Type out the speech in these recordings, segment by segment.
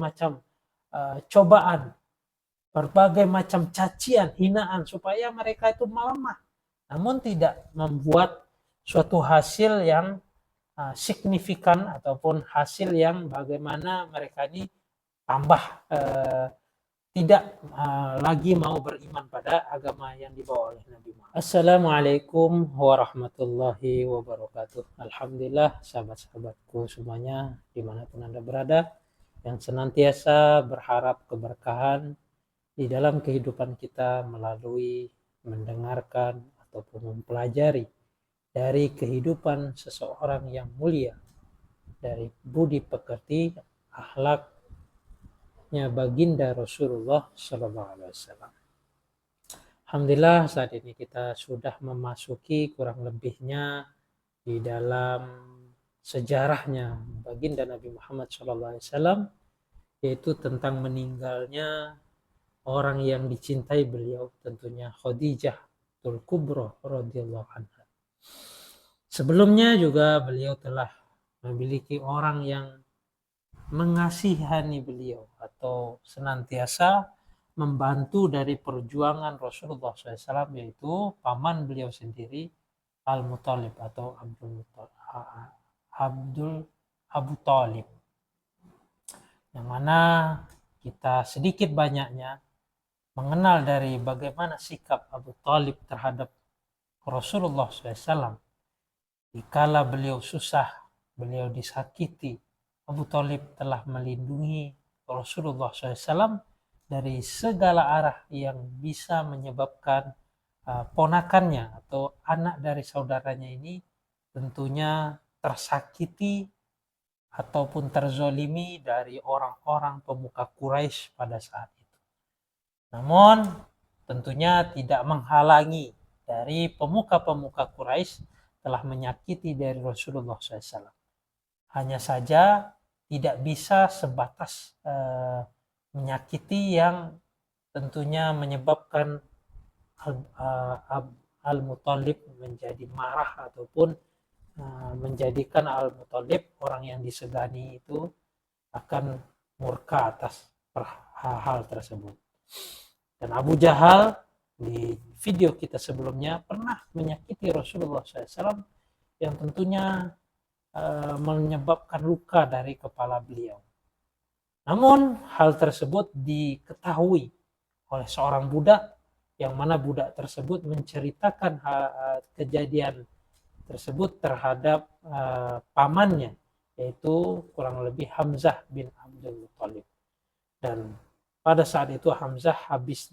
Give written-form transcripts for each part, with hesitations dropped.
macam cobaan, berbagai macam cacian, hinaan supaya mereka itu melemah, namun tidak membuat suatu hasil yang signifikan ataupun hasil yang bagaimana mereka ini tambah tidak lagi mau beriman pada agama yang dibawa oleh Nabi Muhammad. Assalamualaikum warahmatullahi wabarakatuh. Alhamdulillah sahabat-sahabatku semuanya dimanapun Anda berada, yang senantiasa berharap keberkahan di dalam kehidupan kita melalui mendengarkan ataupun mempelajari dari kehidupan seseorang yang mulia, dari budi pekerti, akhlaknya baginda Rasulullah SAW. Alhamdulillah saat ini kita sudah memasuki kurang lebihnya di dalam sejarahnya baginda Nabi Muhammad SAW, yaitu tentang meninggalnya orang yang dicintai beliau, tentunya Khadijah tul Kubra radhiyallahu anha. Sebelumnya juga beliau telah memiliki orang yang mengasihani beliau atau senantiasa membantu dari perjuangan Rasulullah SAW, yaitu paman beliau sendiri Al-Muttalib atau Abu Talib, yang mana kita sedikit banyaknya mengenal dari bagaimana sikap Abu Talib terhadap Rasulullah SAW. Dikala beliau susah, beliau disakiti, Abu Talib telah melindungi Rasulullah SAW dari segala arah yang bisa menyebabkan ponakannya atau anak dari saudaranya ini tentunya tersakiti ataupun terzolimi dari orang-orang pemuka Quraisy pada saat itu. Namun tentunya tidak menghalangi dari pemuka-pemuka Quraisy telah menyakiti dari Rasulullah SAW. Hanya saja tidak bisa sebatas menyakiti yang tentunya menyebabkan Al-Muttalib menjadi marah ataupun menjadikan Al-Muttalib, orang yang disegani itu, akan murka atas hal tersebut. Dan Abu Jahal di video kita sebelumnya pernah menyakiti Rasulullah SAW yang tentunya menyebabkan luka dari kepala beliau. Namun hal tersebut diketahui oleh seorang budak, yang mana budak tersebut menceritakan kejadian tersebut terhadap pamannya, yaitu kurang lebih Hamzah bin Abdul Muttalib. Dan pada saat itu Hamzah habis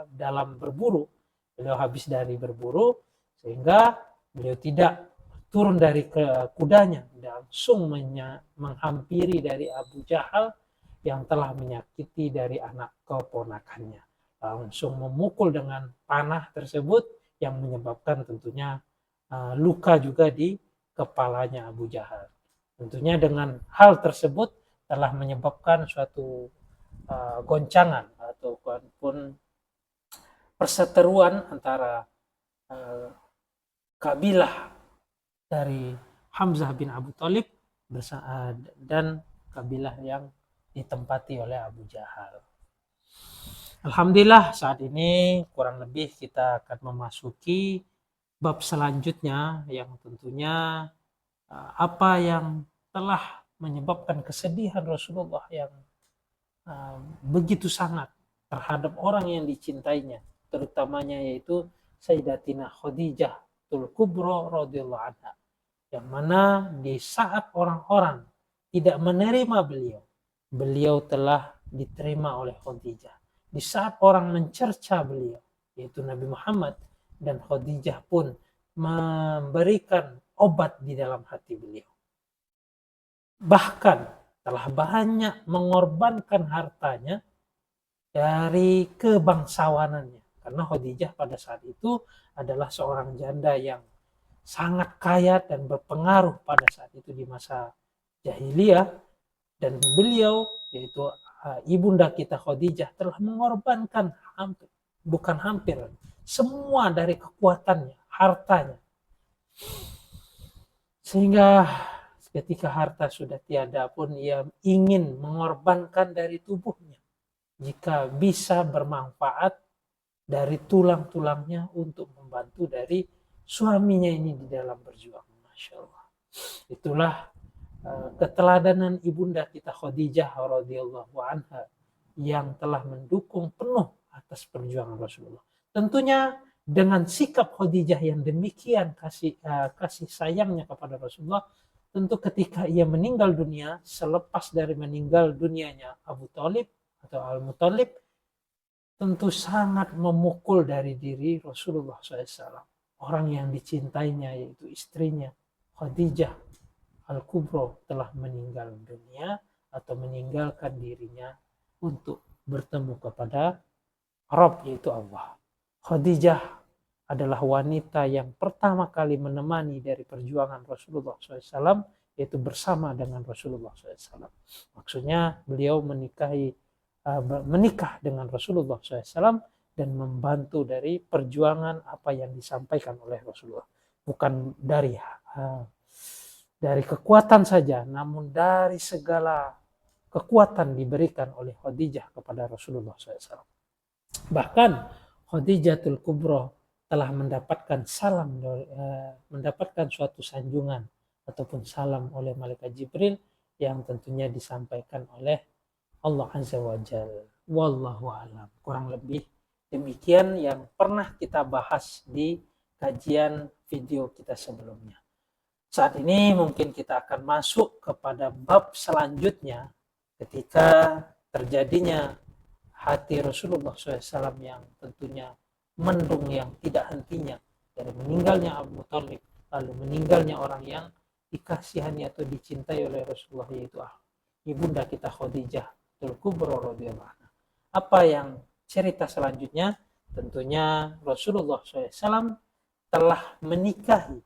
dalam berburu, beliau habis dari berburu, sehingga beliau tidak turun dari kudanya, langsung menghampiri dari Abu Jahal yang telah menyakiti dari anak keponakannya, langsung memukul dengan panah tersebut yang menyebabkan tentunya luka juga di kepalanya Abu Jahal. Tentunya dengan hal tersebut telah menyebabkan suatu goncangan ataupun perseteruan antara kabilah dari Hamzah bin Abu Talib dan kabilah yang ditempati oleh Abu Jahal. Alhamdulillah saat ini kurang lebih kita akan memasuki bab selanjutnya, yang tentunya apa yang telah menyebabkan kesedihan Rasulullah yang begitu sangat terhadap orang yang dicintainya, terutamanya yaitu Sayyidatina Khadijah tul Kubra radhiyallahu anha, yang mana di saat orang-orang tidak menerima beliau telah diterima oleh Khadijah. Di saat orang mencerca beliau, yaitu Nabi Muhammad, dan Khadijah pun memberikan obat di dalam hati beliau. Bahkan telah banyak mengorbankan hartanya dari kebangsawanannya, karena Khadijah pada saat itu adalah seorang janda yang sangat kaya dan berpengaruh pada saat itu di masa jahiliyah, dan beliau, yaitu ibunda kita Khadijah, telah mengorbankan semua dari kekuatannya, hartanya, sehingga ketika harta sudah tiada pun ia ingin mengorbankan dari tubuhnya jika bisa bermanfaat dari tulang-tulangnya untuk membantu dari suaminya ini di dalam berjuang. Masya Allah. Itulah keteladanan ibunda kita Khadijah radhiyallahu anha yang telah mendukung penuh atas perjuangan Rasulullah. Tentunya dengan sikap Khadijah yang demikian kasih sayangnya kepada Rasulullah, tentu ketika ia meninggal dunia, selepas dari meninggal dunianya Abu Thalib atau Al-Muthalib, tentu sangat memukul dari diri Rasulullah SAW. Orang yang dicintainya yaitu istrinya Khadijah Al-Kubro telah meninggal dunia atau meninggalkan dirinya untuk bertemu kepada Rabb yaitu Allah. Khadijah adalah wanita yang pertama kali menemani dari perjuangan Rasulullah SAW, yaitu bersama dengan Rasulullah SAW. Maksudnya beliau menikah dengan Rasulullah SAW dan membantu dari perjuangan apa yang disampaikan oleh Rasulullah. Bukan dari kekuatan saja, namun dari segala kekuatan diberikan oleh Khadijah kepada Rasulullah SAW. Bahkan Khadijatul Kubro telah mendapatkan mendapatkan suatu sanjungan ataupun salam oleh malaikat Jibril yang tentunya disampaikan oleh Allah Azza wa Jalla. Wallahu a'lam. Kurang lebih demikian yang pernah kita bahas di kajian video kita sebelumnya. Saat ini mungkin kita akan masuk kepada bab selanjutnya ketika terjadinya hati Rasulullah SAW yang tentunya mendung yang tidak hentinya dari meninggalnya Abu Thalib, lalu meninggalnya orang yang dikasihani atau dicintai oleh Rasulullah, yaitu ibunda kita Khadijah Al-Kubro radhiyallahu anha. Apa yang cerita selanjutnya? Tentunya Rasulullah SAW telah menikahi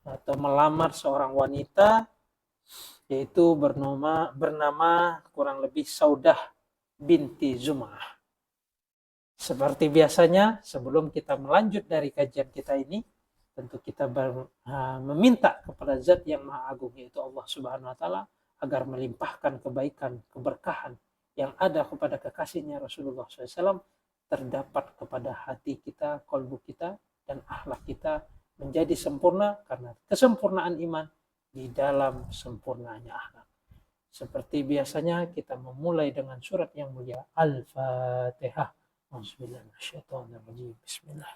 atau melamar seorang wanita yaitu bernama kurang lebih Saudah binti Zum'ah. Seperti biasanya, sebelum kita melanjut dari kajian kita ini, tentu kita meminta kepada Zat yang Maha Agung yaitu Allah Subhanahu wa taala agar melimpahkan kebaikan, keberkahan yang ada kepada kekasihnya Rasulullah SAW terdapat kepada hati kita, kalbu kita, dan akhlak kita menjadi sempurna karena kesempurnaan iman di dalam sempurnanya akhlak. Seperti biasanya kita memulai dengan surat yang mulia Al-Fatihah. Bismillah.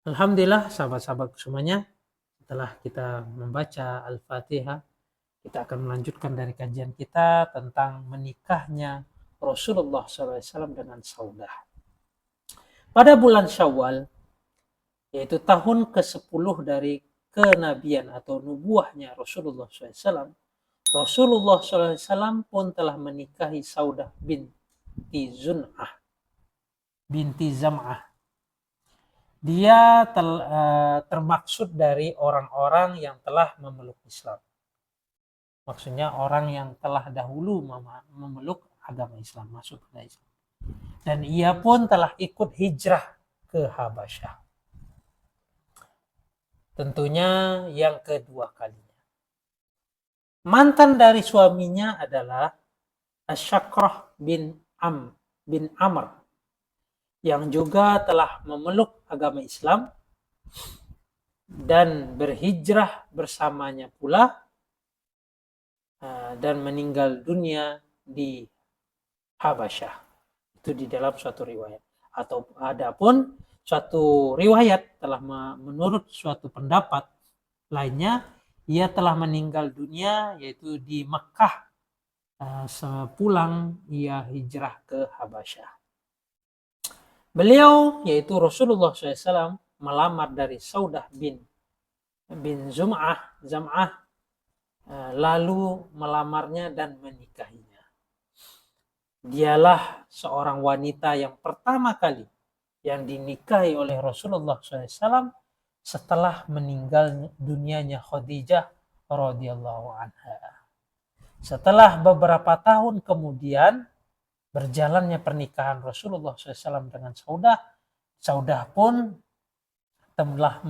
Alhamdulillah sahabat-sahabat semuanya, setelah kita membaca Al-Fatihah, kita akan melanjutkan dari kajian kita tentang menikahnya Rasulullah SAW dengan Saudah. Pada bulan Syawal, yaitu tahun ke-10 dari kenabian atau nubuahnya Rasulullah SAW, Rasulullah SAW pun telah menikahi Saudah binti Zam'ah. Dia termaksud dari orang-orang yang telah memeluk Islam. Maksudnya orang yang telah dahulu memeluk agama Islam, masuk ke Islam. Dan ia pun telah ikut hijrah ke Habasyah. Tentunya yang kedua kalinya. Mantan dari suaminya adalah Asyakrah bin Amr yang juga telah memeluk agama Islam dan berhijrah bersamanya pula dan meninggal dunia di Habasyah. Itu di dalam suatu riwayat. Atau adapun suatu riwayat telah menurut suatu pendapat lainnya, ia telah meninggal dunia yaitu di Mekah sepulang ia hijrah ke Habasyah. Beliau yaitu Rasulullah SAW melamar dari Saudah bin Zam'ah, lalu melamarnya dan menikahinya. Dialah seorang wanita yang pertama kali yang dinikahi oleh Rasulullah SAW setelah meninggal dunianya Khadijah radhiyallahu anha. Setelah beberapa tahun kemudian berjalannya pernikahan Rasulullah SAW dengan Saudah, Saudah pun telah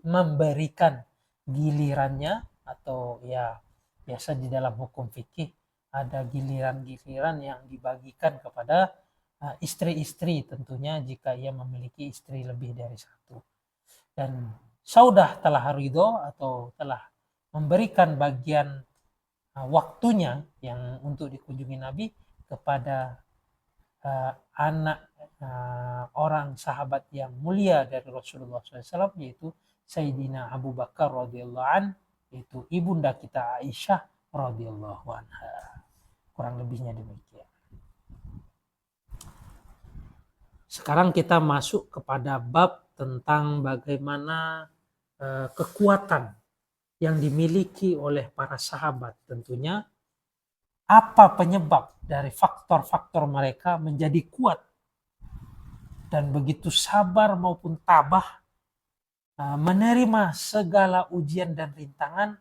memberikan gilirannya, atau ya biasa di dalam hukum fikih ada giliran-giliran yang dibagikan kepada istri-istri tentunya jika ia memiliki istri lebih dari satu. Dan Saudah telah ridho atau telah memberikan bagian waktunya yang untuk dikunjungi Nabi kepada anak orang sahabat yang mulia dari Rasulullah SAW, yaitu Sayyidina Abu Bakar radhiyallahu an, yaitu ibunda kita Aisyah radhiyallahu anha. Kurang lebihnya demikian. Sekarang kita masuk kepada bab tentang bagaimana kekuatan yang dimiliki oleh para sahabat. Tentunya apa penyebab dari faktor-faktor mereka menjadi kuat dan begitu sabar maupun tabah menerima segala ujian dan rintangan,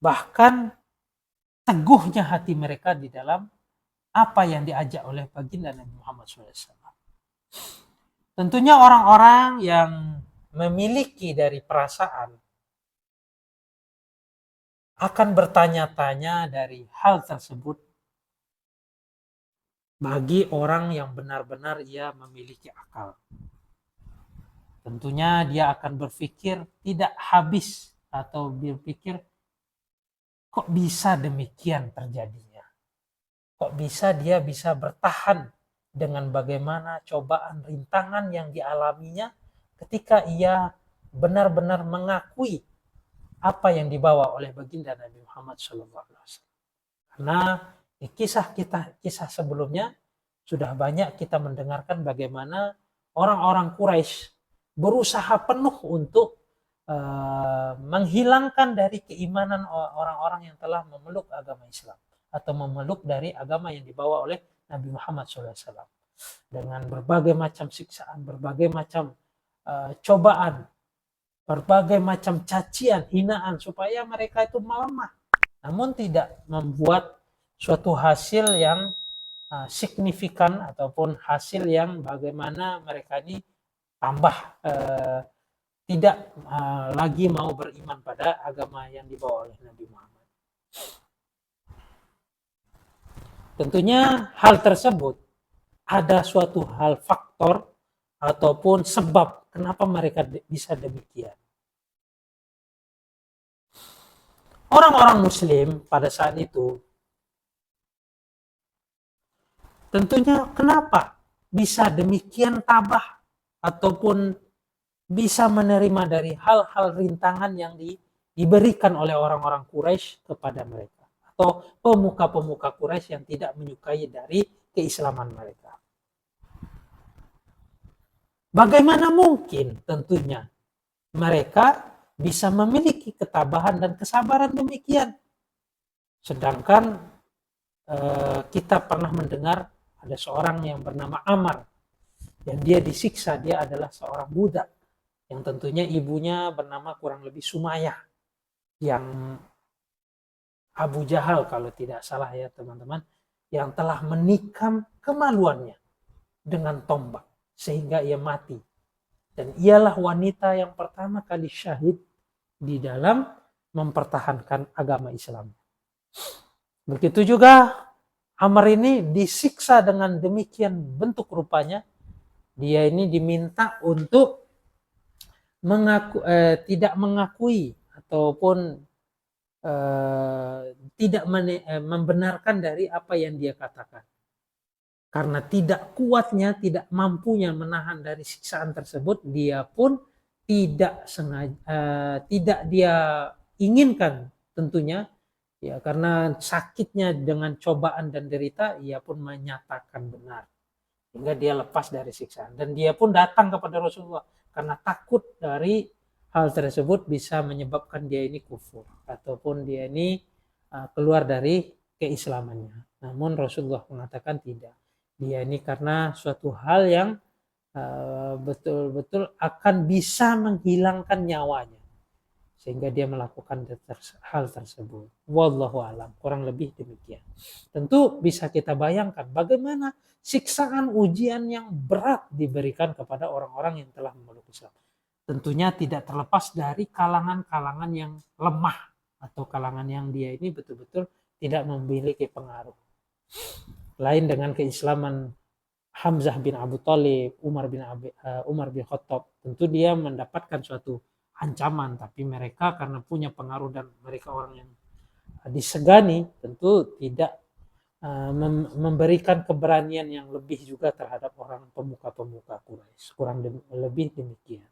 bahkan teguhnya hati mereka di dalam apa yang diajak oleh baginda Nabi Muhammad SAW. Tentunya orang-orang yang memiliki dari perasaan akan bertanya-tanya dari hal tersebut bagi orang yang benar-benar ia memiliki akal. Tentunya dia akan berpikir tidak habis atau berpikir kok bisa demikian terjadinya. Kok bisa dia bisa bertahan dengan bagaimana cobaan rintangan yang dialaminya ketika ia benar-benar mengakui apa yang dibawa oleh baginda Nabi Muhammad SAW. Karena di kisah sebelumnya sudah banyak kita mendengarkan bagaimana orang-orang Quraisy berusaha penuh untuk menghilangkan dari keimanan orang-orang yang telah memeluk agama Islam atau memeluk dari agama yang dibawa oleh Nabi Muhammad SAW dengan berbagai macam siksaan, berbagai macam cobaan, berbagai macam cacian, hinaan supaya mereka itu melemah, namun tidak membuat suatu hasil yang signifikan ataupun hasil yang bagaimana mereka ini tambah tidak lagi mau beriman pada agama yang dibawa oleh Nabi Muhammad. Tentunya hal tersebut ada suatu hal faktor ataupun sebab kenapa mereka bisa demikian. Orang-orang Muslim pada saat itu tentunya kenapa bisa demikian tabah ataupun bisa menerima dari hal-hal rintangan yang diberikan oleh orang-orang Quraisy kepada mereka atau pemuka-pemuka Quraisy yang tidak menyukai dari keislaman mereka. Bagaimana mungkin tentunya mereka bisa memiliki ketabahan dan kesabaran demikian, sedangkan kita pernah mendengar ada seorang yang bernama Ammar yang dia disiksa, dia adalah seorang budak yang tentunya ibunya bernama kurang lebih Sumayyah yang Abu Jahal kalau tidak salah ya teman-teman, yang telah menikam kemaluannya dengan tombak sehingga ia mati, dan ialah wanita yang pertama kali syahid di dalam mempertahankan agama Islam. Begitu juga Ammar ini disiksa dengan demikian bentuk rupanya. Dia ini diminta untuk tidak mengakui ataupun tidak membenarkan dari apa yang dia katakan. Karena tidak kuatnya, tidak mampunya menahan dari siksaan tersebut, dia pun tidak dia inginkan tentunya, ya karena sakitnya dengan cobaan dan derita, ia pun menyatakan benar hingga dia lepas dari siksaan, dan dia pun datang kepada Rasulullah karena takut dari hal tersebut bisa menyebabkan dia ini kufur ataupun dia ini keluar dari keislamannya. Namun Rasulullah mengatakan tidak, dia ini karena suatu hal yang betul-betul akan bisa menghilangkan nyawanya sehingga dia melakukan hal tersebut. Wallahu alam, kurang lebih demikian. Tentu bisa kita bayangkan bagaimana siksaan ujian yang berat diberikan kepada orang-orang yang telah memeluk Islam. Tentunya tidak terlepas dari kalangan-kalangan yang lemah atau kalangan yang dia ini betul-betul tidak memiliki pengaruh. Lain dengan keislaman Hamzah bin Abu Thalib, Umar bin Khattab, tentu dia mendapatkan suatu ancaman, tapi mereka karena punya pengaruh dan mereka orang yang disegani, tentu tidak memberikan keberanian yang lebih juga terhadap orang pemuka-pemuka Quraisy. Kurang lebih demikian.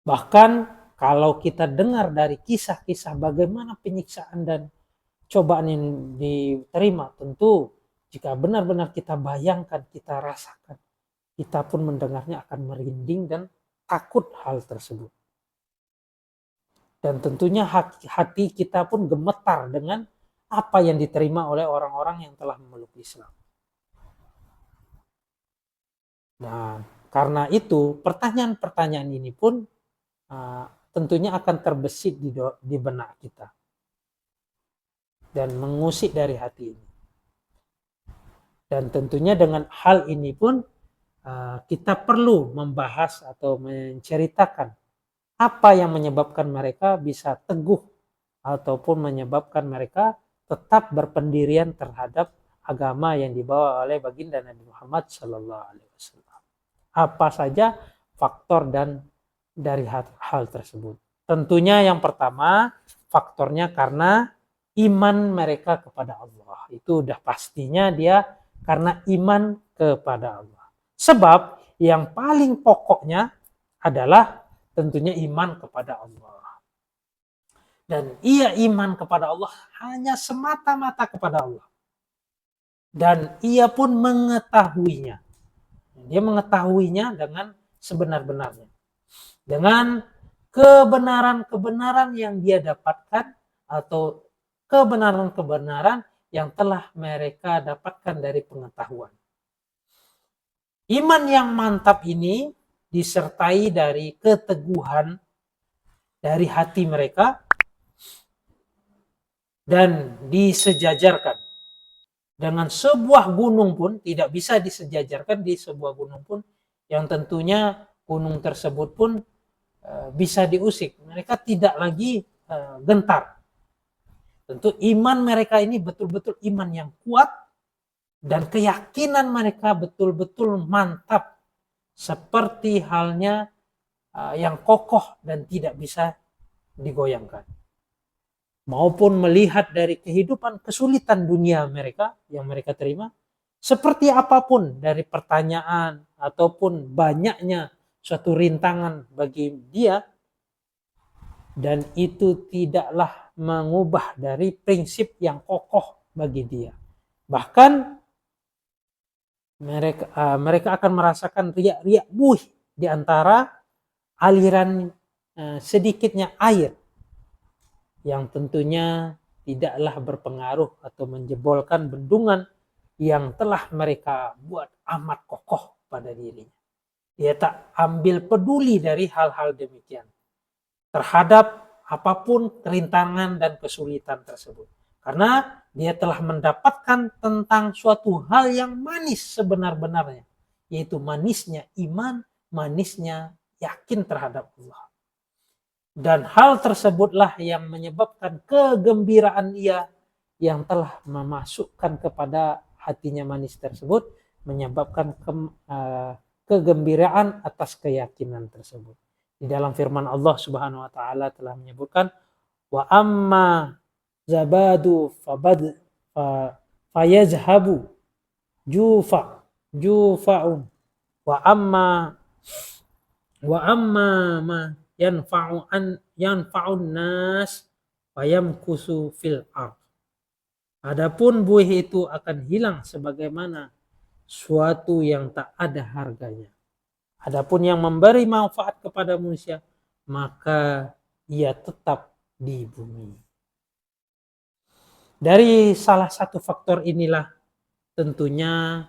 Bahkan kalau kita dengar dari kisah-kisah bagaimana penyiksaan dan cobaan yang diterima, tentu jika benar-benar kita bayangkan, kita rasakan, kita pun mendengarnya akan merinding dan takut hal tersebut. Dan tentunya hati kita pun gemetar dengan apa yang diterima oleh orang-orang yang telah memeluk Islam. Nah, karena itu pertanyaan-pertanyaan ini pun tentunya akan terbesit di benak kita dan mengusik dari hati ini. Dan tentunya dengan hal ini pun kita perlu membahas atau menceritakan apa yang menyebabkan mereka bisa teguh ataupun menyebabkan mereka tetap berpendirian terhadap agama yang dibawa oleh baginda Nabi Muhammad SAW. Apa saja faktor dan dari hal tersebut? Tentunya yang pertama faktornya karena iman mereka kepada Allah. Itu udah pastinya dia karena iman kepada Allah. Sebab yang paling pokoknya adalah tentunya iman kepada Allah. Dan ia iman kepada Allah hanya semata-mata kepada Allah. Dan ia pun mengetahuinya. Dia mengetahuinya dengan sebenar-benarnya. Dengan kebenaran-kebenaran yang dia dapatkan atau kebenaran-kebenaran yang telah mereka dapatkan dari pengetahuan. Iman yang mantap ini disertai dari keteguhan dari hati mereka dan disejajarkan dengan sebuah gunung pun, tidak bisa disejajarkan di sebuah gunung pun yang tentunya gunung tersebut pun bisa diusik. Mereka tidak lagi gentar. Tentu iman mereka ini betul-betul iman yang kuat dan keyakinan mereka betul-betul mantap. Seperti halnya yang kokoh dan tidak bisa digoyangkan. Maupun melihat dari kehidupan kesulitan dunia mereka yang mereka terima, seperti apapun dari pertanyaan ataupun banyaknya suatu rintangan bagi dia, dan itu tidaklah mengubah dari prinsip yang kokoh bagi dia. Bahkan mereka akan merasakan riak-riak buih di antara aliran sedikitnya air yang tentunya tidaklah berpengaruh atau menjebolkan bendungan yang telah mereka buat amat kokoh pada dirinya. Dia tak ambil peduli dari hal-hal demikian terhadap apapun kerintangan dan kesulitan tersebut. Karena dia telah mendapatkan tentang suatu hal yang manis sebenar-benarnya. Yaitu manisnya iman, manisnya yakin terhadap Allah. Dan hal tersebutlah yang menyebabkan kegembiraan ia yang telah memasukkan kepada hatinya manis tersebut, menyebabkan kegembiraan atas keyakinan tersebut. Di dalam firman Allah Subhanahu wa taala telah menyebutkan wa amma zabadu fayazhabu jufa'un wa amma ma yanfa'un nas fayamkusu fil ard. Adapun buih itu akan hilang sebagaimana suatu yang tak ada harganya. Adapun yang memberi manfaat kepada manusia, maka ia tetap di bumi. Dari salah satu faktor inilah tentunya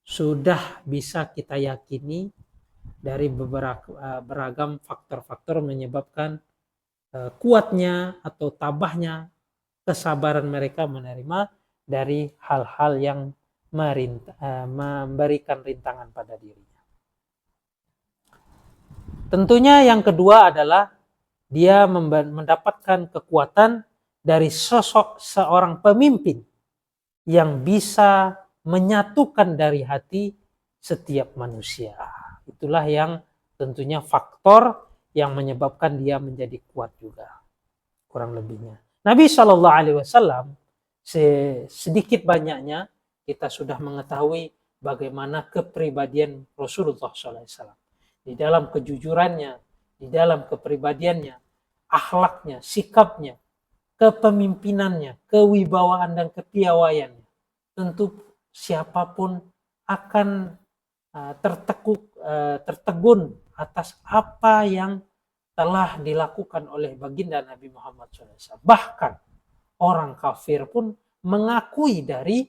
sudah bisa kita yakini dari beberapa beragam faktor-faktor menyebabkan kuatnya atau tabahnya kesabaran mereka menerima dari hal-hal yang memberikan rintangan pada dirinya. Tentunya yang kedua adalah dia mendapatkan kekuatan dari sosok seorang pemimpin yang bisa menyatukan dari hati setiap manusia. Itulah yang tentunya faktor yang menyebabkan dia menjadi kuat juga. Kurang lebihnya. Nabi SAW sedikit banyaknya kita sudah mengetahui bagaimana kepribadian Rasulullah SAW. Di dalam kejujurannya, di dalam kepribadiannya, akhlaknya, sikapnya, kepemimpinannya, kewibawaan dan kepiawaiannya. Tentu siapapun akan tertegun atas apa yang telah dilakukan oleh baginda Nabi Muhammad SAW. Bahkan orang kafir pun mengakui dari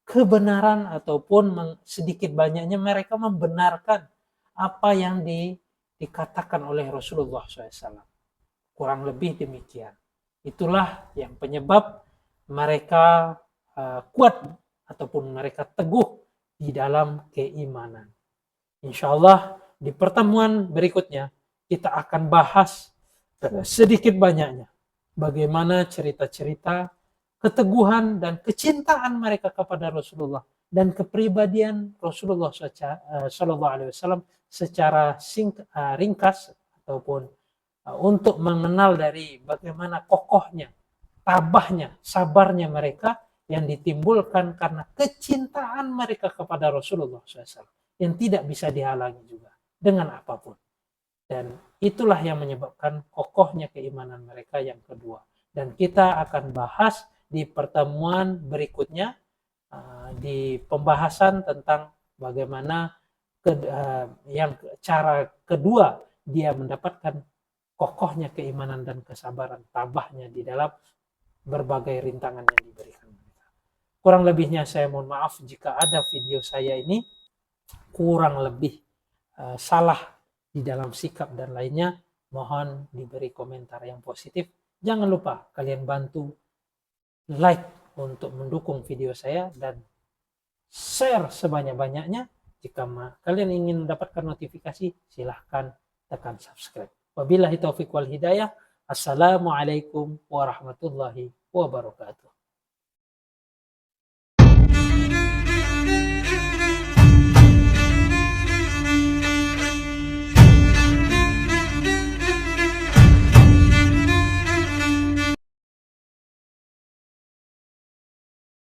kebenaran ataupun sedikit banyaknya mereka membenarkan apa yang dikatakan oleh Rasulullah SAW. Kurang lebih demikian. Itulah yang penyebab mereka kuat ataupun mereka teguh di dalam keimanan. Insya Allah di pertemuan berikutnya kita akan bahas sedikit banyaknya bagaimana cerita-cerita keteguhan dan kecintaan mereka kepada Rasulullah dan kepribadian Rasulullah SAW secara ringkas ataupun untuk mengenal dari bagaimana kokohnya, tabahnya, sabarnya mereka yang ditimbulkan karena kecintaan mereka kepada Rasulullah SAW yang tidak bisa dihalangi juga dengan apapun. Dan itulah yang menyebabkan kokohnya keimanan mereka yang kedua. Dan kita akan bahas di pertemuan berikutnya di pembahasan tentang bagaimana yang cara kedua dia mendapatkan kokohnya keimanan dan kesabaran, tabahnya di dalam berbagai rintangan yang diberikan mereka. Kurang lebihnya saya mohon maaf jika ada video saya ini kurang lebih salah di dalam sikap dan lainnya, mohon diberi komentar yang positif. Jangan lupa kalian bantu like untuk mendukung video saya dan share sebanyak-banyaknya. Jika kalian ingin mendapatkan notifikasi, silahkan tekan subscribe. Wabillahi taufiq wal hidayah. Assalamualaikum warahmatullahi wabarakatuh.